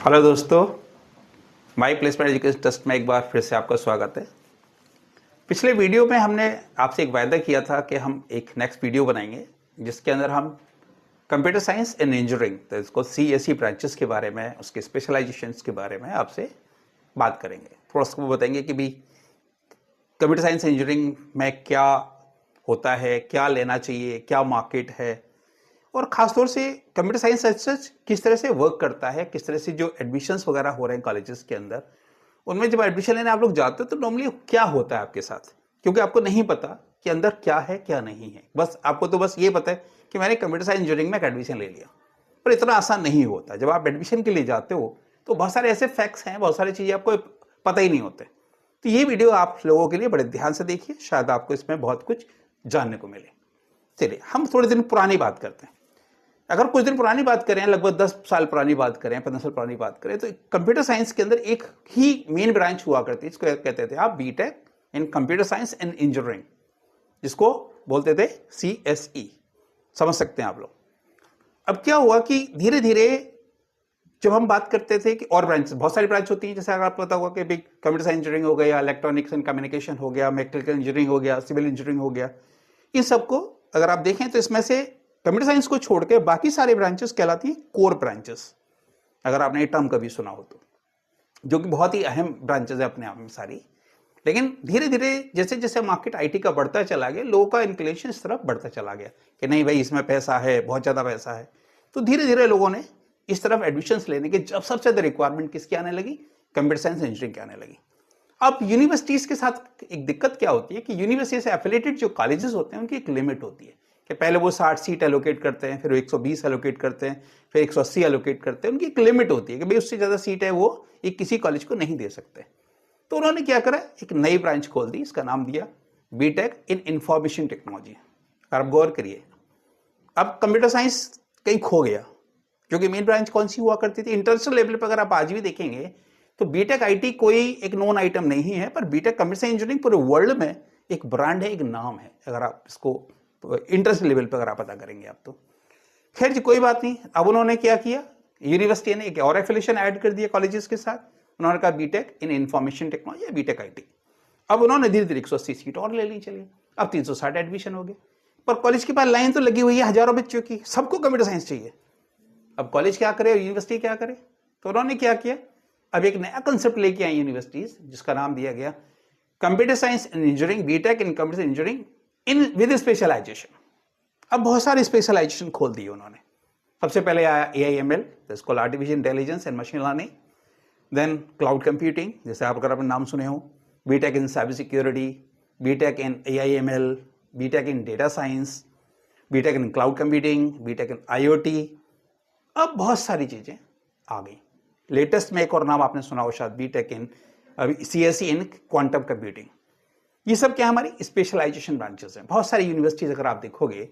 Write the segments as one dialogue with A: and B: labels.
A: Hello दोस्तों, माई placement education trust में एक बार फिर से आपका स्वागत है। पिछले वीडियो में हमने आपसे एक वायदा किया था कि हम एक नेक्स्ट वीडियो बनाएंगे जिसके अंदर हम कंप्यूटर साइंस एंड इंजीनियरिंग, तो इसको CSE ब्रांचेस के बारे में, उसके स्पेशलाइजेशंस के बारे में आपसे बात करेंगे। थोड़ा सा बताएंगे कि भी कंप्यूटर साइंस इंजीनियरिंग में क्या होता है, क्या लेना चाहिए, क्या मार्केट है, और खासतौर से कंप्यूटर साइंस सच किस तरह से वर्क करता है, किस तरह से जो एडमिशन्स वगैरह हो रहे हैं कॉलेजेस के अंदर, उनमें जब एडमिशन लेने आप लोग जाते हो तो नॉर्मली क्या होता है आपके साथ, क्योंकि आपको नहीं पता कि अंदर क्या है क्या नहीं है। बस आपको तो बस ये पता है कि मैंने कंप्यूटर साइंस इंजीनियरिंग में एडमिशन ले लिया, पर इतना आसान नहीं होता। जब आप एडमिशन के लिए जाते हो तो बहुत सारे ऐसे फैक्ट्स हैं, बहुत सारी चीज़ें आपको पता ही नहीं होते। तो ये वीडियो आप लोगों के लिए बड़े ध्यान से देखिए, शायद आपको इसमें बहुत कुछ जानने को मिले। चलिए हम थोड़े दिन पुरानी बात करते हैं। अगर कुछ दिन पुरानी बात करें, लगभग 10 साल पुरानी बात करें, 15 साल पुरानी बात करें, तो कंप्यूटर साइंस के अंदर एक ही मेन ब्रांच हुआ करती है, इसको कहते थे आप BTech in computer science and engineering, जिसको बोलते थे CSE। समझ सकते हैं आप लोग। अब क्या हुआ कि धीरे धीरे जब हम बात करते थे कि और ब्रांच, बहुत सारी ब्रांच होती हैं, जैसे अगर आपको पता होगा कि कंप्यूटर साइंस इंजीनियरिंग हो गया, इलेक्ट्रॉनिक्स एंड कम्युनिकेशन हो गया, मैकेनिकल इंजीनियरिंग हो गया, सिविल इंजीनियरिंग हो गया, इन सबको अगर आप देखें तो इसमें से कंप्यूटर साइंस को छोड़ के बाकी सारे ब्रांचेस कहलाती हैं कोर ब्रांचेस, अगर आपने ये टर्म कभी सुना हो तो, जो कि बहुत ही अहम ब्रांचेस है अपने आप में सारी। लेकिन धीरे धीरे जैसे जैसे मार्केट IT का बढ़ता चला गया, लोगों का इंक्लिनेशन इस तरफ बढ़ता चला गया कि नहीं भाई इसमें पैसा है, बहुत ज़्यादा पैसा है। तो धीरे धीरे लोगों ने इस तरफ एडमिशन्स लेने की जब सबसे ज़्यादा रिक्वायरमेंट किसकी आने लगी, कंप्यूटर साइंस इंजीनियरिंग की आने लगी। अब यूनिवर्सिटीज़ के साथ एक दिक्कत क्या होती है कि यूनिवर्सिटी से एफिलेटेड जो कॉलेजेस होते हैं उनकी एक लिमिट होती है कि पहले वो 60 सीट एलोकेट करते हैं, फिर 120 एलोकेट करते हैं, फिर 180 एलोकेट करते हैं। उनकी एक लिमिट होती है कि भाई उससे ज़्यादा सीट है वो एक किसी कॉलेज को नहीं दे सकते। तो उन्होंने क्या करा, एक नई ब्रांच खोल दी, इसका नाम दिया बीटेक इन इंफॉर्मेशन टेक्नोलॉजी। आप गौर करिए, अब कंप्यूटर साइंस कहीं खो गया, क्योंकि मेन ब्रांच कौन सी हुआ करती थी। इंटरनेशनल लेवल पर अगर आप आज भी देखेंगे तो बीटेक IT कोई एक नॉन आइटम नहीं है, पर बीटेक कंप्यूटर साइंस इंजीनियरिंग पूरे वर्ल्ड में एक ब्रांड है, एक नाम है, अगर आप इसको इंटरनेशनल लेवल पर अगर आप पता करेंगे आप तो। खैर जी, कोई बात नहीं। अब उन्होंने क्या किया, यूनिवर्सिटी ने एक और एफिलिएशन ऐड कर दिया कॉलेजेस के साथ। उन्होंने कहा बीटेक इन इंफॉर्मेशन टेक्नोलॉजी या बीटेक IT। अब उन्होंने धीरे धीरे 180 सीट और ले ली, चलिए अब 360 एडमिशन हो गए। पर कॉलेज के पास लाइन तो लगी हुई है हजारों बच्चों की, सबको कंप्यूटर साइंस चाहिए। अब कॉलेज क्या करे और यूनिवर्सिटी क्या करे, तो उन्होंने क्या किया, अब एक नया कंसेप्ट लेके आई यूनिवर्सिटीज, जिसका नाम दिया गया computer science and engineering, BTech in computer engineering in with specialisation. अब बहुत सारे स्पेशलाइजेशन खोल दिए उन्होंने। सबसे पहले आया AIML, इसको artificial intelligence and machine learning. Then cloud computing, जैसे आप अगर अपने नाम सुने हो, BTech in cyber security, BTech in AIML, BTech in data science, BTech in cloud computing, BTech in IoT। अब बहुत सारी चीजें आ गई। लेटेस्ट में एक और नाम आपने सुना हो शायद, BTech in CSE in quantum computing. ये सब क्या हमारी स्पेशलाइजेशन ब्रांचेस हैं। बहुत सारी यूनिवर्सिटीज अगर आप देखोगे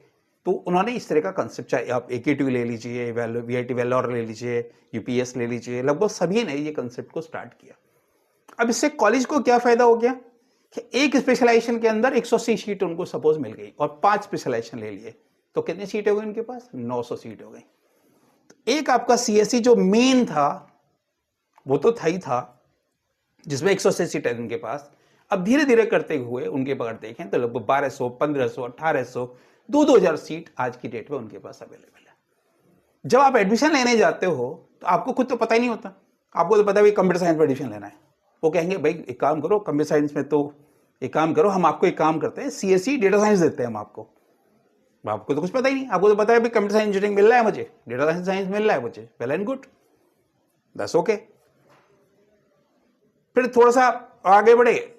A: तो उन्होंने इस तरह का कंसेप्ट, चाहे आप AKTU ले लीजिए, VIT वेलोर ले लीजिए, UPS ले लीजिए, लगभग सभी ने ये कंसेप्ट को स्टार्ट किया। अब इससे कॉलेज को क्या फायदा हो गया कि एक स्पेशलाइजेशन के अंदर 180 सीट उनको सपोज मिल गई और 5 स्पेशलाइजेशन ले लिए, तो कितनी सीट हो गई उनके पास, 900 सीट हो गई। एक आपका CSE जो मेन था वो तो था ही था, जिसमें 180 सीट है उनके पास। अब धीरे धीरे करते हुए उनके अगर देखें तो लगभग 1200, 1500, 1800, 2000 सीट आज की डेट में उनके पास अवेलेबल है। जब आप एडमिशन लेने जाते हो तो आपको खुद तो पता ही नहीं होता, आपको तो पता है कंप्यूटर साइंस में एडमिशन लेना है। वो कहेंगे भाई एक काम करो, कंप्यूटर साइंस में तो एक काम करो, हम आपको एक काम करते हैं, CSE डेटा साइंस देते हैं हम आपको। आपको तो कुछ पता ही नहीं, आपको तो पता है कंप्यूटर साइंस इंजीनियरिंग मिल रहा है मुझे, डेटा साइंस मिल रहा है मुझे, well and good, that's okay. फिर थोड़ा सा आगे बढ़े,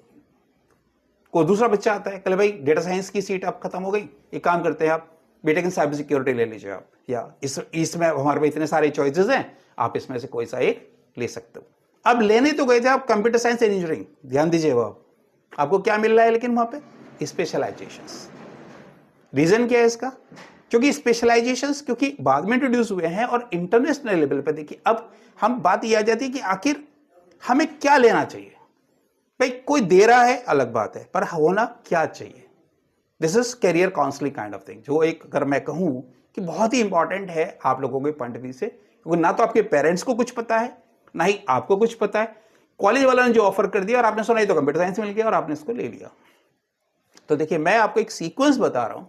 A: कोई दूसरा बच्चा आता है, कल भाई डेटा साइंस की सीट अब खत्म हो गई, एक काम करते हैं आप बीटेक इन साइबर सिक्योरिटी ले लीजिए आप, या इसमें हमारे पास इतने सारे चॉइसेस हैं, आप इसमें से कोई सा एक ले सकते हो। अब लेने तो गए थे आप कंप्यूटर साइंस एंड इंजीनियरिंग, ध्यान दीजिए, वो आपको क्या मिल रहा है लेकिन वहां पे स्पेशलाइजेशंस। रीजन क्या है इसका, क्योंकि स्पेशलाइजेशंस क्योंकि बाद में इंट्रोड्यूस हुए हैं और इंटरनेशनल लेवल पर देखिए, अब हम बात यह आ जाती है कि आखिर हमें क्या लेना चाहिए। भाई कोई दे रहा है अलग बात है, पर होना क्या चाहिए, this is career counselling kind of thing, जो एक अगर मैं कहूं कि बहुत ही इंपॉर्टेंट है आप लोगों के पॉइंट ऑफ व्यू से, क्योंकि ना तो आपके पेरेंट्स को कुछ पता है, ना ही आपको कुछ पता है। कॉलेज वालों ने जो ऑफर कर दिया और आपने सुना ये तो कंप्यूटर साइंस मिल गया और आपने इसको ले लिया। तो देखिए, मैं आपको एक सीक्वेंस बता रहा हूं,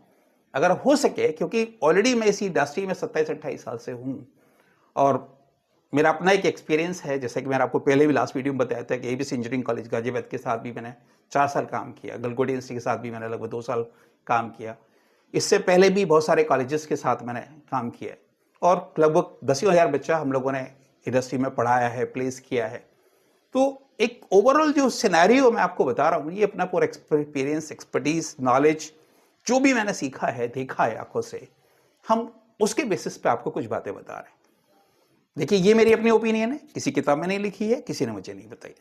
A: अगर हो सके, क्योंकि ऑलरेडी मैं इसी इंडस्ट्री में 27-28 साल से हूं और मेरा अपना एक एक्सपीरियंस है। जैसे कि मैंने आपको पहले भी लास्ट वीडियो में बताया था कि एबीसी इंजीनियरिंग कॉलेज गाजियाबाद के साथ भी मैंने 4 साल काम किया, गलगोटी यूनिवर्सिटी के साथ भी मैंने लगभग 2 साल काम किया, इससे पहले भी बहुत सारे कॉलेजेस के साथ मैंने काम किया और लगभग 10,000 बच्चा हम लोगों ने इंडस्ट्री में पढ़ाया है, प्लेस किया है। तो एक ओवरऑल जो सिनेरियो मैं आपको बता रहा हूँ, ये अपना पूरा एक्सपीरियंस, एक्सपर्टीज, नॉलेज, जो भी मैंने सीखा है, देखा है आंखों से, हम उसके बेसिस पे आपको कुछ बातें बता रहे हैं। देखिए, ये मेरी अपनी ओपिनियन है, किसी किताब में नहीं लिखी है, किसी ने मुझे नहीं बताई,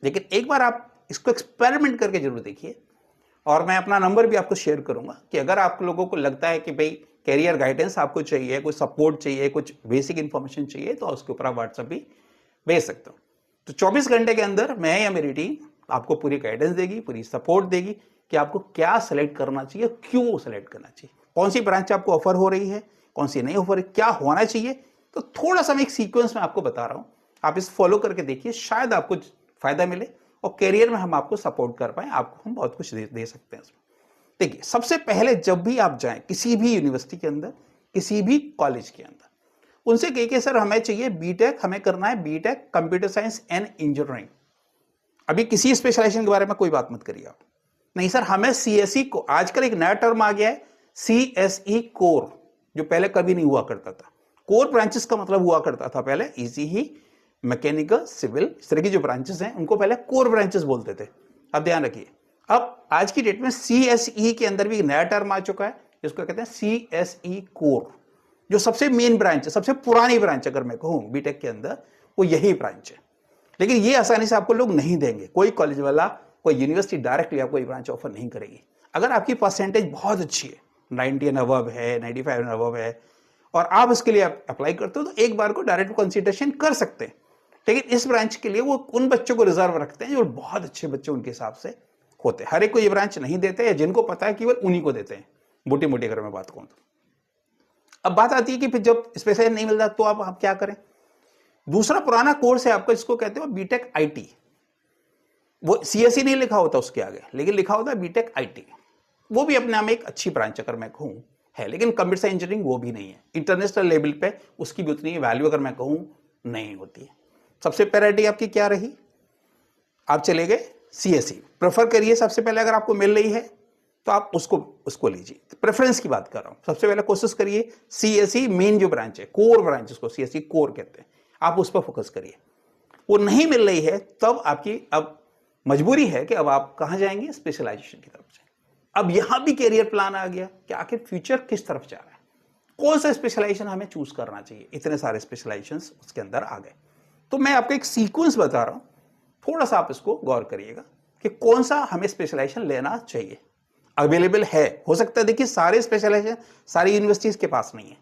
A: लेकिन एक बार आप इसको एक्सपेरिमेंट करके जरूर देखिए। और मैं अपना नंबर भी आपको शेयर करूंगा कि अगर आप लोगों को लगता है कि भाई कैरियर गाइडेंस आपको चाहिए, कुछ सपोर्ट चाहिए, कुछ बेसिक इंफॉर्मेशन चाहिए, तो उसके ऊपर आप व्हाट्सएप भी भेज सकते हो। तो 24 घंटे के अंदर मैं या मेरी टीम आपको पूरी गाइडेंस देगी, पूरी सपोर्ट देगी कि आपको क्या सेलेक्ट करना चाहिए, क्यों सेलेक्ट करना चाहिए, कौन सी ब्रांच आपको ऑफर हो रही है, कौन सी नहीं ऑफर है, क्या होना चाहिए। तो थोड़ा सा मैं एक सीक्वेंस में आपको बता रहा हूं, आप इस फॉलो करके देखिए, शायद आपको फायदा मिले और कैरियर में हम आपको सपोर्ट कर पाए, आपको हम बहुत कुछ दे सकते हैं। देखिए, सबसे पहले जब भी आप जाएं किसी भी यूनिवर्सिटी के अंदर, किसी भी कॉलेज के अंदर, उनसे कहिए सर हमें चाहिए बीटेक, हमें करना है BTech computer science and engineering. अभी किसी स्पेशलाइजेशन के बारे में कोई बात मत करिए आप, नहीं सर हमें सीएसई को, आजकल एक नया टर्म आ गया है सीएसई कोर, जो पहले कभी नहीं हुआ करता था। कोर ब्रांचेस का मतलब हुआ करता था पहले इजी ही, मैकेनिकल, सिविल, इस तरह की जो ब्रांचेस हैं उनको पहले कोर ब्रांचेस बोलते थे। अब ध्यान रखिए, अब आज की डेट में सीएसई के अंदर भी एक नया टर्म आ चुका है जिसको कहते हैं सीएसई कोर, जो सबसे मेन ब्रांच है, सबसे पुरानी ब्रांच अगर मैं कहूं बीटेक के अंदर, वो यही ब्रांच है। लेकिन ये आसानी से आपको लोग नहीं देंगे, कोई कॉलेज वाला, कोई यूनिवर्सिटी डायरेक्टली आपको ये ब्रांच ऑफर नहीं करेगी। अगर आपकी परसेंटेज बहुत अच्छी है, 90 एंड अबव है, 95 एंड अबव है, और आप इसके लिए अप्लाई करते हो, तो एक बार को डायरेक्ट कंसिडरेशन कर सकते हैं। लेकिन इस ब्रांच के लिए वो उन बच्चों को रिजर्व रखते हैं जो बहुत अच्छे बच्चे उनके हिसाब से होते हैं। हर एक को ये ब्रांच नहीं देते, या जिनको पता है केवल उन्हीं को देते हैं, मोटी मोटी अगर मैं बात कहूं तो। अब बात आती है कि फिर जब स्पेशलाइज नहीं मिलता तो आप क्या करें। दूसरा पुराना कोर्स है आपका, इसको कहते हो बीटेक आईटी। वो सीएसई नहीं लिखा होता उसके आगे, लेकिन लिखा होता है बीटेक आईटी। वो भी अपने में एक अच्छी ब्रांच अगर मैं कहूं है, लेकिन कंप्यूटर साइंस इंजीनियरिंग वो भी नहीं है। इंटरनेशनल लेवल पे उसकी भी उतनी वैल्यू अगर मैं कहूं नहीं होती है। सबसे प्रायोरिटी आपकी क्या रही, आप चले गए सीएसई, प्रेफर करिए सबसे पहले, अगर आपको मिल रही है तो आप उसको लीजिए। प्रेफरेंस की बात कर रहा हूं, सबसे पहले कोशिश करिए सीएसई मेन जो ब्रांच है, कोर ब्रांच, उसको सीएसई कोर कहते हैं, आप उस पर फोकस करिए। वो नहीं मिल रही है तब आपकी अब मजबूरी है कि अब आप कहां जाएंगे, स्पेशलाइजेशन की तरफ जाएंगे। अब यहां भी कैरियर प्लान आ गया कि आखिर फ्यूचर किस तरफ जा रहा है, कौन सा स्पेशलाइजेशन हमें चूज करना चाहिए। इतने सारे स्पेशलाइजेशन उसके अंदर आ गए। तो मैं आपको एक सीक्वेंस बता रहा हूं, थोड़ा सा आप इसको गौर करिएगा कि कौन सा हमें स्पेशलाइजेशन लेना चाहिए। अवेलेबल है, हो सकता है, देखिए सारे स्पेशलाइजेशन सारी यूनिवर्सिटीज के पास नहीं है,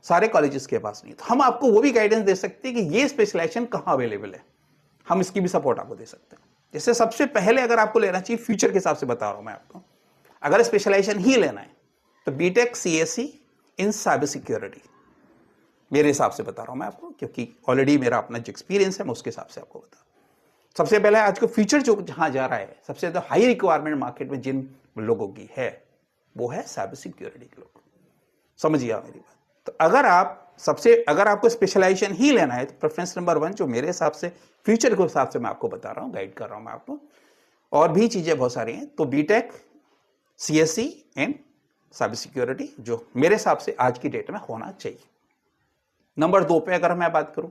A: सारे कॉलेजेस के पास नहीं है, तो हम आपको वो भी गाइडेंस दे सकते हैं कि ये स्पेशलाइजेशन कहां अवेलेबल है, हम इसकी भी सपोर्ट आपको दे सकते हैं। जैसे सबसे पहले अगर आपको लेना चाहिए, फ्यूचर के हिसाब से बता रहा हूं मैं आपको, अगर स्पेशलाइजेशन ही लेना है तो बीटेक सीएसई इन साइबर सिक्योरिटी, मेरे हिसाब से बता रहा हूं मैं आपको, क्योंकि ऑलरेडी मेरा अपना जो एक्सपीरियंस है मैं उसके हिसाब से आपको बता रहा हूं। सबसे पहले आज को फ्यूचर जो जहां जा रहा है, सबसे ज्यादा हाई रिक्वायरमेंट मार्केट में जिन लोगों की है वो है साइबर सिक्योरिटी के लोग। समझिए मेरी बात। तो अगर आपको स्पेशलाइजेशन ही लेना है तो प्रेफरेंस नंबर 1 जो मेरे हिसाब से फ्यूचर के हिसाब से मैं आपको बता रहा हूं, गाइड कर रहा हूं मैं आपको, और भी चीजें बहुत सारी हैं, तो BTech CSE and cyber security जो मेरे हिसाब से आज की डेट में होना चाहिए। नंबर 2 पे अगर मैं बात करूं,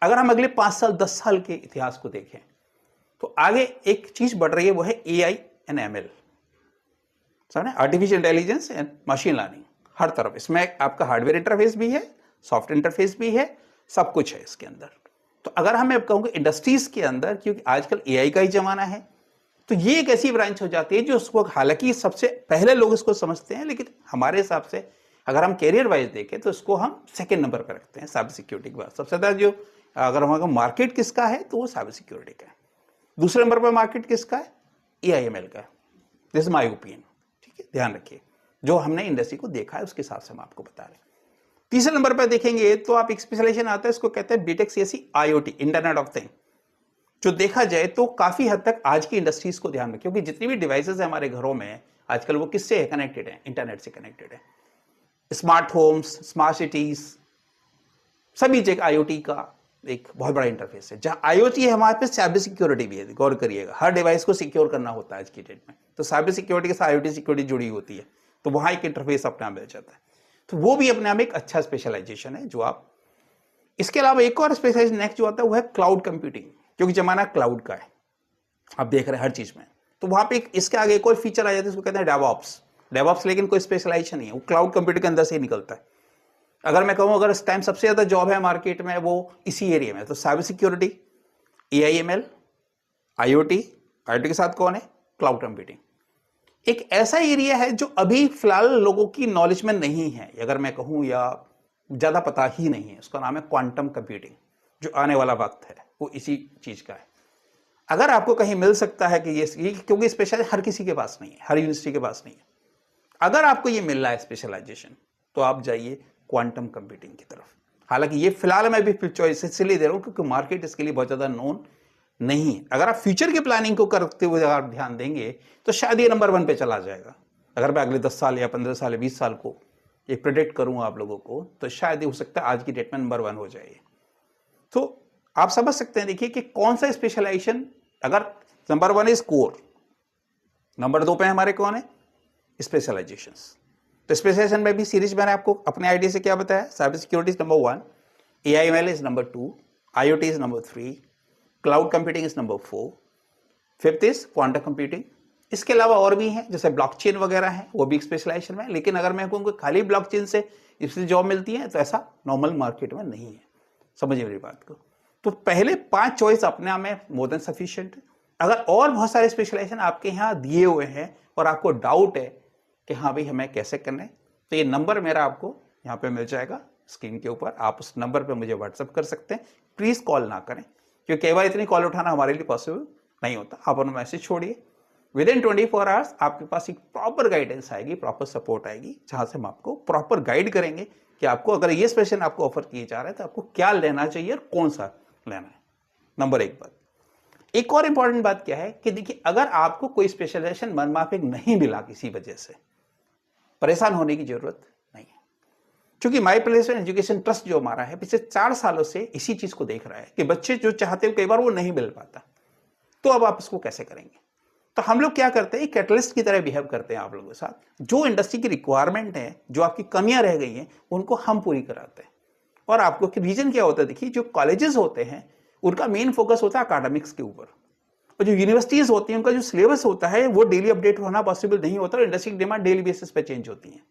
A: अगर हम अगले 5 साल 10 साल के इतिहास को देखें तो आगे एक चीज बढ़ रही है, वो है एआई एंड एमएल, समझे, artificial intelligence and machine learning. हर तरफ इसमें आपका हार्डवेयर इंटरफेस भी है, सॉफ्टवेयर इंटरफेस भी है, सब कुछ है इसके अंदर। तो अगर हम कहूंगा इंडस्ट्रीज के अंदर, क्योंकि आजकल एआई का ही जमाना है, तो ये एक ऐसी ब्रांच हो जाती है जो उसको, हालांकि सबसे पहले लोग इसको समझते हैं, लेकिन हमारे हिसाब से अगर हम कैरियर वाइज देखें तो इसको हम सेकंड नंबर पर रखते हैं साइबर सिक्योरिटी के बाद। सबसे ज्यादा जो अगर हमारा मार्केट किसका है तो वो साइबर सिक्योरिटी का है। दूसरे नंबर पर मार्केट किसका है, एआईएमएल का। दिस इज माय ओपिनियन, ठीक है, ध्यान रखिए, जो हमने इंडस्ट्री को देखा है उसके हिसाब से हम आपको बता रहे हैं। तीसरे नंबर पर देखेंगे तो आप एक स्पेशलाइजेशन आता है, इसको कहते हैं BTech CSE IoT, internet of thing. जो देखा जाए तो काफी हद तक आज की इंडस्ट्रीज को ध्यान में, क्योंकि जितनी भी डिवाइसेस है हमारे घरों में आजकल वो किससे कनेक्टेड है, इंटरनेट से कनेक्टेड है। स्मार्ट होम्स, स्मार्ट सिटीज, सभी जगह आईओटी का एक बहुत बड़ा इंटरफेस है। जहां आईओटी है हमारे पे साइबर सिक्योरिटी भी है, गौर करिएगा, हर डिवाइस को सिक्योर करना होता है आज की डेट में, तो साइबर सिक्योरिटी के साथ आईओटी सिक्योरिटी जुड़ी होती है, तो वहां एक इंटरफेस अपने आप मिल जाता है। तो वो भी अपने आप एक अच्छा स्पेशलाइजेशन है जो आप, इसके अलावा एक और स्पेशलाइजेशन नेक्स्ट जो आता है वो है क्लाउड कंप्यूटिंग, क्योंकि जमाना क्लाउड का है, आप देख रहे हैं हर चीज में। तो वहां पे इसके आगे एक और फीचर आ जाता है, इसको कहते हैं डेवऑप्स। डेवऑप्स लेकिन कोई स्पेशलाइजेशन नहीं है, वो क्लाउड कंप्यूटिंग के अंदर से ही निकलता है। अगर मैं कहूं अगर इस टाइम सबसे ज्यादा जॉब है मार्केट में वो इसी एरिया में, तो cyber security, AIML, IoT, IoT के साथ कौन है, क्लाउड कंप्यूटिंग। एक ऐसा एरिया है जो अभी फिलहाल लोगों की नॉलेज में नहीं है, अगर मैं कहूं, या ज्यादा पता ही नहीं है, उसका नाम है क्वांटम कंप्यूटिंग। जो आने वाला वक्त है वो इसी चीज का है। अगर आपको कहीं मिल सकता है कि ये क्योंकि स्पेशल हर किसी के पास नहीं है, हर यूनिवर्सिटी के पास नहीं है, अगर आपको ये मिल रहा है स्पेशलाइजेशन, तो आप जाइए क्वांटम कंप्यूटिंग की तरफ। हालांकि ये फिलहाल मैं भी चॉइस इसलिए दे रहा हूं क्योंकि मार्केट इसके लिए बहुत ज्यादा नोन नहीं है। अगर आप फ्यूचर की प्लानिंग को करते हुए अगर ध्यान देंगे तो शायद ये नंबर 1 पे चला जाएगा। अगर मैं अगले 10 साल या 15 साल या 20 साल को ये प्रेडिक्ट करूंगा आप लोगों को, तो शायद ये हो सकता है आज की डेट में नंबर 1 हो जाए। तो आप समझ सकते हैं, देखिए कि कौन सा स्पेशलाइजेशन, अगर नंबर 1 इज कोर, नंबर 2 पे हमारे कौन है, स्पेशलाइजेशंस। तो स्पेशलाइजेशन में भी सीरीज मैंने आपको अपने आइडिया से क्या बताया, cyber security is number 1, AIML is number 2, IoT is number 3, cloud computing is number 4, fifth is quantum computing. इसके अलावा और भी हैं, जैसे ब्लॉकचेन वगैरह है, वो भी स्पेशलाइजेशन में। लेकिन अगर मैं कहूँ खाली ब्लॉकचेन से इससे जॉब मिलती है तो ऐसा नॉर्मल मार्केट में नहीं है, समझिए मेरी बात को। तो पहले 5 चॉइस अपने आप में मोर देन सफिशिएंट है। अगर और बहुत सारे स्पेशलाइजेशन आपके यहाँ दिए हुए हैं और आपको डाउट है कि हाँ भाई हमें कैसे करना है, तो ये नंबर मेरा आपको यहाँ पे मिल जाएगा स्क्रीन के ऊपर, आप उस नंबर पे मुझे व्हाट्सअप कर सकते हैं। प्लीज कॉल ना करें, क्योंकि कई बार इतनी कॉल उठाना हमारे लिए पॉसिबल नहीं होता। आप अपना मैसेज छोड़िए, विद इन 24 आवर्स आपके पास एक प्रॉपर गाइडेंस आएगी, प्रॉपर सपोर्ट आएगी, जहां से हम आपको प्रॉपर गाइड करेंगे कि आपको अगर ये स्पेशल आपको ऑफर किए जा रहे हैं तो आपको क्या लेना चाहिए और कौन सा लेना है। नंबर 1 बात। एक और इंपॉर्टेंट बात क्या है कि देखिए, अगर आपको कोई स्पेशलाइजेशन मनमाफिक नहीं मिला किसी वजह से, परेशान होने की जरूरत नहीं है, क्योंकि माई प्लेसमेंट एजुकेशन ट्रस्ट जो हमारा है पिछले 4 सालों से इसी चीज को देख रहा है कि बच्चे जो चाहते हैं कई बार वो नहीं मिल पाता। तो अब आप इसको कैसे करेंगे? तो हम लोग क्या करते हैं, कैटलिस्ट की तरह बिहेव करते हैं आप लोगों के साथ। जो इंडस्ट्री की रिक्वायरमेंट है, जो आपकी कमियां रह गई हैं, उनको हम पूरी कराते हैं। और आपको रीजन क्या होता है, देखिए जो कॉलेजेस होते हैं उनका मेन फोकस होता है अकेडमिक्स के ऊपर, और जो यूनिवर्सिटीज होती हैं उनका जो सिलेबस होता है वो डेली अपडेट होना पॉसिबल नहीं होता, और इंडस्ट्री की डिमांड डेली बेसिस पे चेंज होती है।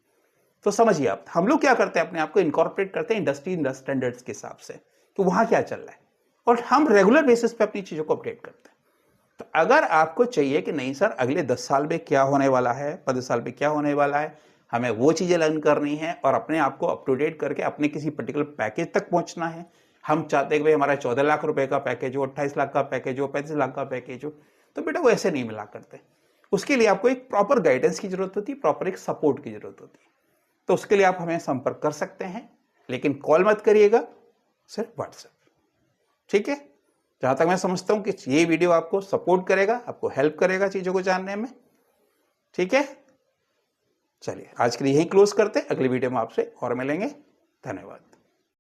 A: तो समझिए आप, हम लोग क्या करते हैं, अपने आप को इनकॉर्पोरेट करते हैं इंडस्ट्री स्टैंडर्ड्स के हिसाब से, तो वहां क्या चल रहा है, और हम रेगुलर बेसिस पे अपनी चीजों को अपडेट करते हैं। तो अगर आपको चाहिए कि नहीं सर अगले 10 साल में क्या होने वाला है, 15 साल में क्या होने वाला है, हमें वो चीजें लर्न करनी है और अपने आप को अप टू डेट करके अपने किसी पर्टिकुलर पैकेज तक पहुंचना है। हम चाहते हैं कि भाई हमारा 14 लाख रुपए का पैकेज हो, 28 लाख का पैकेज हो, 35 लाख का पैकेज हो, तो बेटा वो ऐसे नहीं मिला करते। उसके लिए आपको एक प्रॉपर गाइडेंस की जरूरत होती है, प्रॉपर एक सपोर्ट की जरूरत होती है। तो उसके लिए आप हमें संपर्क कर सकते हैं, लेकिन कॉल मत करिएगा, सिर्फ व्हाट्सएप, ठीक है। जहां तक मैं समझता हूं कि ये वीडियो आपको सपोर्ट करेगा, आपको हेल्प करेगा चीजों को जानने में, ठीक है। चलिए आज के लिए यही क्लोज करते हैं, अगली वीडियो में आपसे और मिलेंगे। धन्यवाद।